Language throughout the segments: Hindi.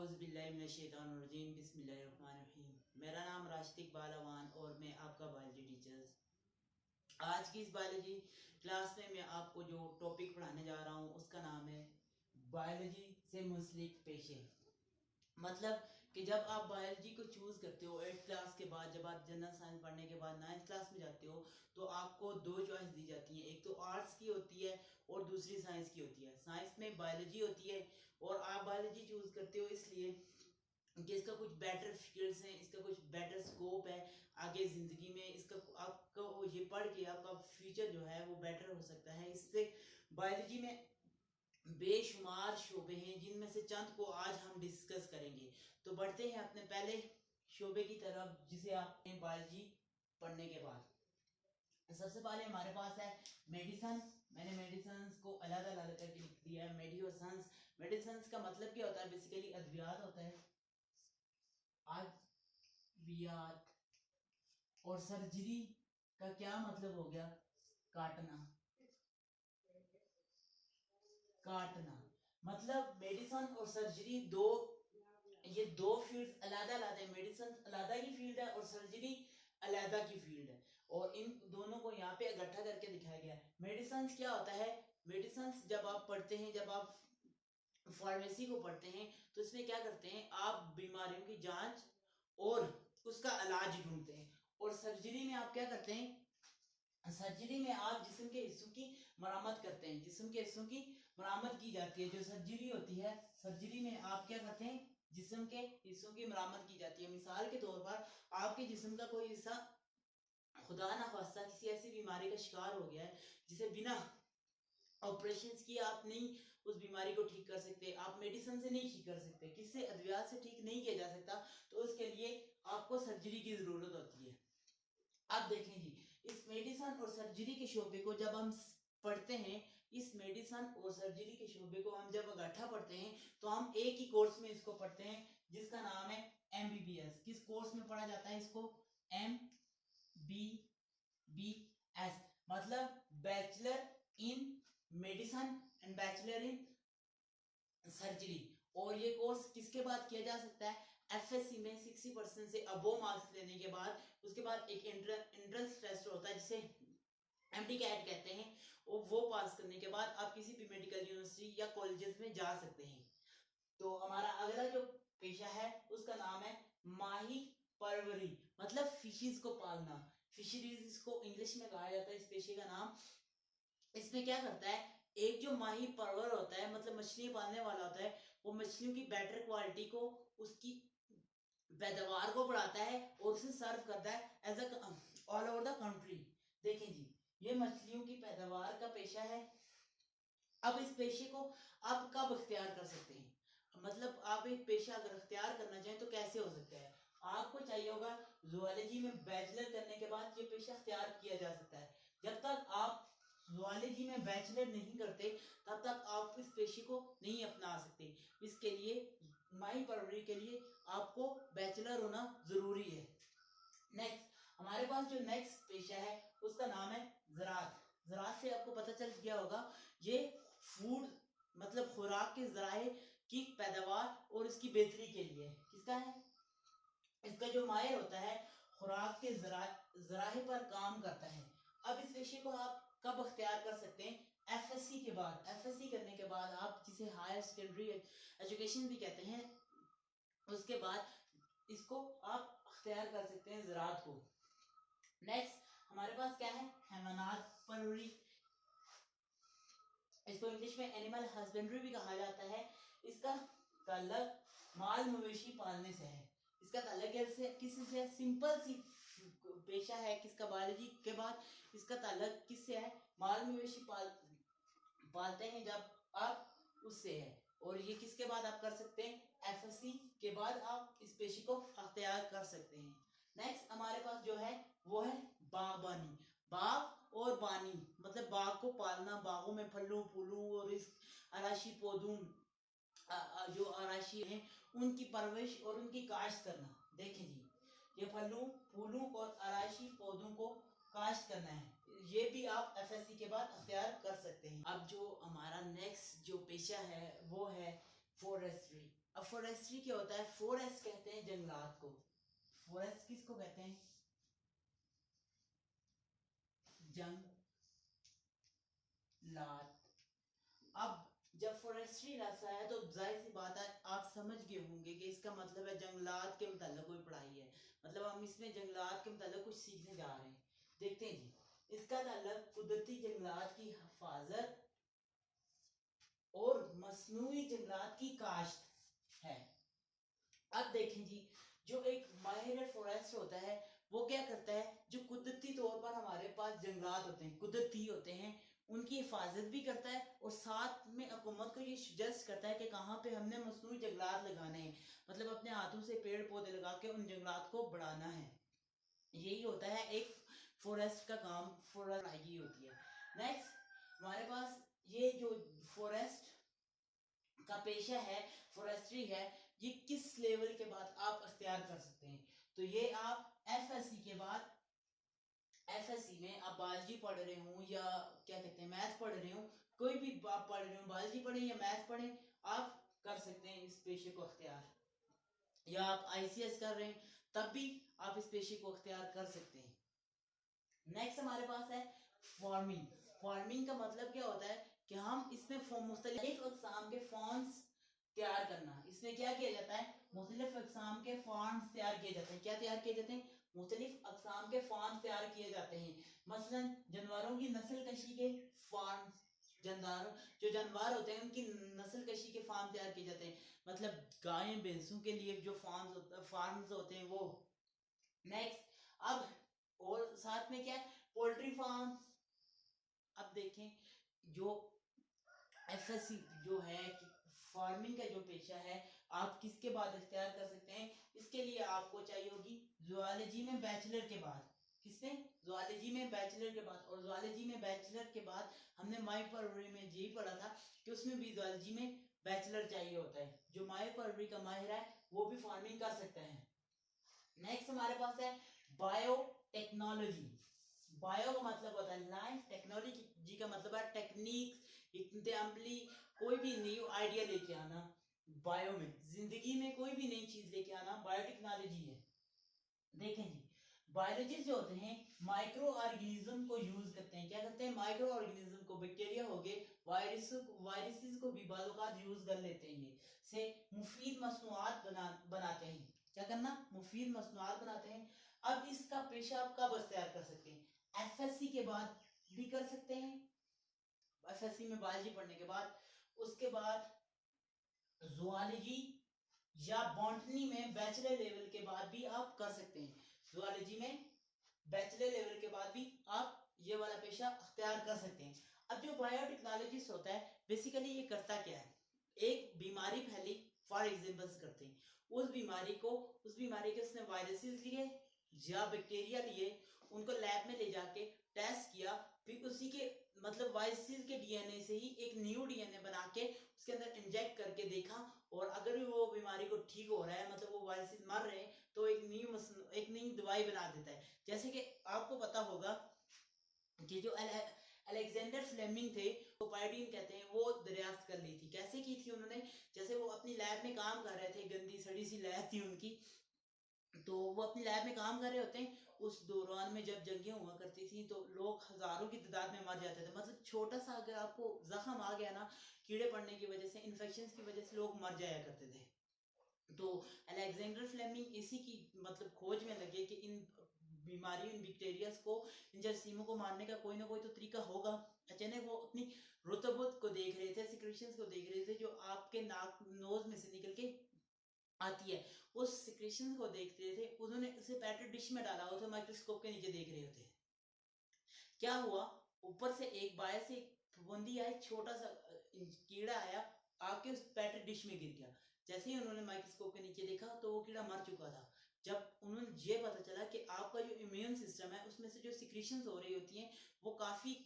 औज़ुबिल्लाहिमिनश्शैतानिर्रजीम बिस्मिल्लाहिर्रहमानिर्रहीम। मेरा नाम राशिद इकबाल अवान और मैं आपका बायोलॉजी टीचर। आज की इस बायोलॉजी क्लास में मैं आपको जो टॉपिक पढ़ाने जा रहा हूँ उसका नाम है बायोलॉजी से मुंसलिक पेशे। मतलब कि जब आप बायोलॉजी को चूज करते हो 8th क्लास के बाद, जब आप जनरल साइंस पढ़ने के बाद 9th क्लास में जाते हो तो आपको दो चॉइस दी जाती हैं, एक तो आर्ट्स की होती है और दूसरी साइंस की होती है। साइंस में बायोलॉजी होती है और आप बायोलॉजी चूज करते हो इसलिए कि इसका कुछ बेटर फील्ड्स हैं, इसका कुछ बेटर स्कोप है आगे ज़िंदगी में। इसका आपको ये पढ़ के आपका फ्यूचर जो है वो बेटर हो सकता है इससे। बायोलॉजी में बेशुमार शोबे हैं जिनमें से चंद को आज हम डिस्कस करेंगे। तो बढ़ते हैं अपने पहले शोबे की तरफ जिसे आप बायोलॉजी पढ़ने के बाद सबसे पहले हमारे पास है मेडिसन। मैंने मेडिसिन को अलग अलग करके लिख दिया है। मेडिसिन का मतलब क्या होता है? बेसिकली अद्वियात होता है, अद्वियात। और सर्जरी का क्या मतलब हो गया? काटना। मतलब मेडिसिन और सर्जरी ये दो फील्ड्स अलग अलग है। मेडिसिन अलग की फील्ड है और सर्जरी अलग की फील्ड है और इन दोनों को यहाँ पे इकट्ठा करके दिखाया गया है। मेडिसिन क्या होता है? मेडिसिन जब आप पढ़ते हैं, जब आप फार्मेसी को पढ़ते हैं तो इसमें क्या करते हैं? आप बीमारियों की जांच और उसका इलाज ढूंढते हैं। और सर्जरी में आप क्या करते हैं? सर्जरी में आप जिस्म के हिस्सों की मरम्मत करते हैं, जिस्म के हिस्सों की मरम्मत की जाती है। जो सर्जरी होती है, सर्जरी में आप क्या करते हैं? जिस्म के हिस्सों की मरम्मत की जाती है। मिसाल के तौर पर आपके जिस्म का कोई हिस्सा खुदा ना खास्ता किसी ऐसी बीमारी का शिकार हो गया है जिसे बिना ऑपरेशन किए आप नहीं उस बीमारी को ठीक कर सकते, आप मेडिसिन से नहीं ठीक कर सकते, किससे? अद्वियात से ठीक नहीं किया जा सकता, तो उसके लिए आपको सर्जरी की जरूरत होती है। अब देखें जी, इस मेडिसिन और सर्जरी के शोबे को जब हम पढ़ते हैं, इस मेडिसिन और सर्जरी के शोबे को हम जब इकट्ठा पढ़ते हैं तो हम एक ही कोर्स में इसको पढ़ते हैं जिसका नाम है MBBS। किस कोर्स में पढ़ा जाता है इसको? MBBS मतलब bachelor in medicine and bachelor in surgery. और ये कोर्स किसके बाद किया जा सकता है? FSC में 60% से अबोव मार्क्स लेने के बाद। उसके बाद एक एंट्रेंस टेस्ट होता है जिसे MD-CAT कहते हैं, और वो पास करने के बाद आप किसी भी मेडिकल यूनिवर्सिटी या कॉलेजेस में जा सकते हैं। तो हमारा अगला जो पेशा है उसका नाम है माही परवरी, मतलब फिशेस को पालना। फिशरीज इसको इंग्लिश में कहा जाता है इस पेशे का नाम। इसमें क्या करता है? एक जो माही परवर होता है, मतलब मछली पालने वाला होता है, वो मछलियों की बेटर क्वालिटी को, उसकी पैदावार को बढ़ाता है और उसे सर्व करता है as a all over the country. देखें जी, ये मछलियों की पैदावार का पेशा है। अब इस पेशे को आप कब इख्तियार कर सकते हैं? मतलब आप एक पेशा अगर इख्तियार करना चाहें तो कैसे हो सकता है? आपको चाहिए होगा ज़ूलॉजी में बैचलर करने के बाद ये पेशा इख्तियार किया जा सकता है। जब तक आप ज़ूलॉजी में बैचलर नहीं करते तब तक आप इस पेशे को नहीं अपना सकते। इसके लिए माही परवरी के लिए आपको बैचलर होना जरूरी है। नेक्स्ट हमारे पास जो नेक्स्ट पेशा है उसका नाम है ज़राअत। ज़राअत से आपको पता चल गया होगा, ये फूड मतलब खुराक के ज़राए की पैदावार और इसकी बेहतरी के लिए किसका है? इसका जो माहिर होता है खुराक के ज़राए पर काम करता है। अब इस पेशे को आप कब अख्तियार कर सकते हैं? FSC के बाद। FSC करने के बाद आप जिसे हायर सेकेंडरी एजुकेशन भी कहते हैं, उसके बाद इसको आप अख्तियार कर सकते हैं ज़राअत को। नेक्स्ट हमारे पास क्या है? हैवानात परवरी। इसको इंग्लिश में एनिमल हस्बेंड्री भी कहा जाता है। इसका ताल्लुक माल मवेशी पालने से है। इसका ताल्लुक किससे? सिंपल सी पेशा है किसका? बायोलॉजी के बाद इसका ताल्लुक किससे है? माल मवेशी पालते हैं जब आप उससे है। और ये किसके बाद आप कर सकते हैं? FSC के बाद आप इस पेशे को अख्तियार कर सकते हैं। नेक्स्ट हमारे पास जो है वो है बागबानी। बाग और बानी मतलब बाग को पालना, बागों में फलों फूलों और इस आराशी पौधों जो आराशी हैं उनकी परवरिश और उनकी काश्त करना। देखें जी, ये फलों फूलों और आराशी पौधों को काश्त करना है, ये भी आप FSC के बाद अख्तियार कर सकते हैं। अब जो हमारा नेक्स्ट जो पेशा है वो है फॉरेस्ट्री। अब फॉरेस्ट्री क्या होता है, फॉरेस्ट कहते हैं जंगलात को, फॉरेस्ट किसको कहते हैं, जंगलात। अब जब फॉरेस्ट्री लफ्ज आया तो जाहिर सी बात है आप समझ गए होंगे कि इसका मतलब है जंगलात के मतलब कोई पढ़ाई है, मतलब हम इसमें जंगलात के मतलब कुछ सीखने जा रहे हैं। देखते हैं जी, इसका मतलब कुदरती जंगलात की हिफाजत और मसनूई जंगलात की काश्त है। अब देखें जी, जो एक माहिर फॉरेस्ट होता है वो क्या करता है, जो कुदरती तौर पर हमारे पास जंगलात होते हैं, कुदरती होते हैं, उनकी हिफाजत भी करता है और साथ में हुकूमत को ये सजेस्ट करता है कि कहाँ पे हमने मसनूई जंगलात लगाने हैं, मतलब अपने हाथों से पेड़ पौधे लगा के उन जंगलात को बढ़ाना है। यही होता है एक फॉरेस्ट का काम, फॉरेस्ट ये होती है। नेक्स्ट हमारे पास ये जो फॉरेस्ट का पेशा है, फॉरेस्ट्री है, ये किस लेवल के बाद आप अख्तियार कर सकते हैं, तो ये आप एफएससी के बाद, एफएससी में आप बायोलॉजी पढ़ रहे हो या क्या कहते हैं मैथ पढ़ रहे हो, कोई भी आप पढ़ रहे हो, बायोलॉजी पढ़े या मैथ पढ़े, आप कर सकते हैं इस पेशे को अख्तियार, या आप आईसीएस कर रहे हैं तब भी आप इस पेशे को अख्तियार कर सकते हैं। नेक्स्ट हमारे पास है फार्मिंग। फार्मिंग का मतलब क्या होता है कि हम इसमें मुख्तलिफ अक़साम के फॉर्म्स तैयार करना, इसमें क्या किया जाता है, मुख्तलिफ अक़साम के फॉर्म्स तैयार किए जाते हैं, क्या तैयार किए जाते हैं, मुख्तलिफ अक़साम के फॉर्म्स तैयार किए जाते हैं। मसलन जानवरों की नस्ल कशी के फॉर्म्स, जानवर जो जानवर होते हैं उनकी नस्ल कशी के फार्म तैयार किए जाते हैं, मतलब गाय भैंसों के लिए जो फार्म्स होते हैं वो। नेक्स्ट अब और साथ में क्या है, पोल्ट्री फार्म। अब देखें जो एफएससी जो है फार्मिंग का जो पेशा है आप किसके बाद इख्तियार कर सकते हैं, इसके लिए आपको चाहिए होगी ज़ूलॉजी में बैचलर के बाद, किसमें, ज़ूलॉजी में बैचलर के बाद, और ज़ूलॉजी में बैचलर के बाद हमने माइक्रोबायोलॉजी में यही पढ़ा था कि उसमें भी ज़ूलॉजी में बैचलर चाहिए होता है, जो माइक्रोबायोलॉजी का माहिर है वो भी फार्मिंग कर सकता है। नेक्स्ट हमारे पास है बायोटेक्नोलॉजी। बायो का मतलब होता है लाइफ, टेक्नोलॉजी का मतलब है टेक्निक, एग्जाम्पली कोई भी न्यू आइडिया लेके आना, बायो में जिंदगी में कोई भी नई चीज लेके आना बायोटेक्नोलॉजी है। देखें जी, बायोलॉजिस्ट जो होते हैं माइक्रो ऑर्गेनिज्म को यूज करते हैं, क्या करते हैं, माइक्रो ऑर्गेनिज्म को, बैक्टीरिया हो गए, वायरसेस को भी बाज़ यूज कर लेते हैं, ये से मुफीद मसनूआत बनाते हैं, क्या करना, मुफीद मसनूआत बनाते हैं। अब इसका पेशा आप कब इख्तियार कर सकते हैं, एफएससी के बाद भी कर सकते हैं, एफएससी में बायोलॉजी पढ़ने के बाद, उसके बाद ज़ूलॉजी या बॉटनी में बैचलर लेवल के बाद भी आप कर सकते हैं, ज़ूलॉजी में बैचलर लेवल के बाद भी आप ये वाला पेशा अख्तियार कर सकते हैं। अब जो बायोटेक्नोलॉजिस्ट होता है बेसिकली ये करता क्या है, एक बीमारी फैली, फॉर एग्जांपल करते हैं, उस बीमारी के उसने वायरसेस लिए या बैक्टीरिया लिए, उनको लैब में ले जाके टेस्ट किया, फिर उसी के मतलब वायरसेस के डीएनए से ही एक न्यू डीएनए बना के उसके अंदर इंजेक्ट करके देखा, और अगर भी वो बीमारी को ठीक हो रहा है, मतलब वो वायरसेस मर रहे हैं, तो एक नई दवाई बना देता है। जैसे कि आपको पता होगा कि जो अलेक्जेंडर फ्लेमिंग थे, वो पायोडीन कहते हैं, वो दरियाफ्त कर ली थी, कैसे की थी उन्होंने, जैसे वो अपनी लैब में काम कर रहे थे, गंदी सड़ी सी लैब थी उनकी, तो वो अपनी लैब में काम कर रहे होते हैं, उस दौरान में जब जंगें हुआ करती थी तो लोग हजारों की तादाद में मर जाते थे, मतलब छोटा सा अगर आपको जख्म आ गया ना कीड़े पड़ने की वजह से, इन्फेक्शन की वजह से लोग मर जाया करते थे। तो अलेक्जेंडर फ्लेमिंग इसी की मतलब खोज में लगे कि इन बीमारियों, इन बैक्टीरियाज को, इन जरासीमों को मारने का कोई ना कोई तो तरीका होगा। अचानक वो अपनी रुतबत को देख रहे थे, सिक्रेशंस को देख रहे थे जो आपके नाक नोज में से निकल के आती है, उस सिक्रेशन को देख रहे थे, उन्होंने उसे पैटर डिश में डाला, उसे माइक्रोस्कोप के नीचे देख रहे होते। क्या हुआ, ऊपर से एक बाहर से फफूंदी आई, छोटा सा कीड़ा आया, आके उस पैटर डिश में गिर गया। जैसे ही उन्होंने माइक्रोस्कोप के नीचे देखा तो वो कीड़ा मर चुका था। जब उन्होंने ये पता चला कि आपका जो इम्यून सिस्टम है उसमें से जो सिक्रेशंस हो रही होती हैं वो काफी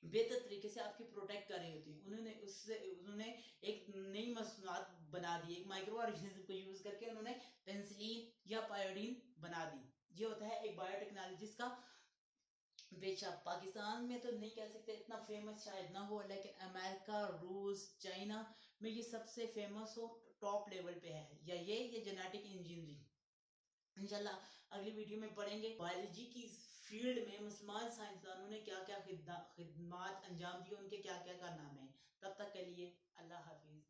बेहतर तरीके से आपकी प्रोटेक्ट कर रही होती है, उन्होंने एक नई मसनूआत बना दी, एक माइक्रो ऑर्गेनिज्म को यूज करके उन्होंने पेंसिलिन या पायोडीन बना दी। ये होता है एक बायोटेक्नोलॉजिस्ट का पेशा। पाकिस्तान में तो नहीं कह सकते इतना फेमस शायद ना हो, लेकिन अमेरिका, रूस, चाइना में ये सबसे फेमस हो, टॉप लेवल पे है, या ये जेनेटिक इंजीनियरिंग। इंशाल्लाह अगली वीडियो में पढ़ेंगे बायोलॉजी की फील्ड में मुसलमान साइंसदानों ने क्या क्या खिदमात अंजाम दिए, उनके क्या क्या कारनामे हैं। तब तक के लिए अल्लाह हाफिज।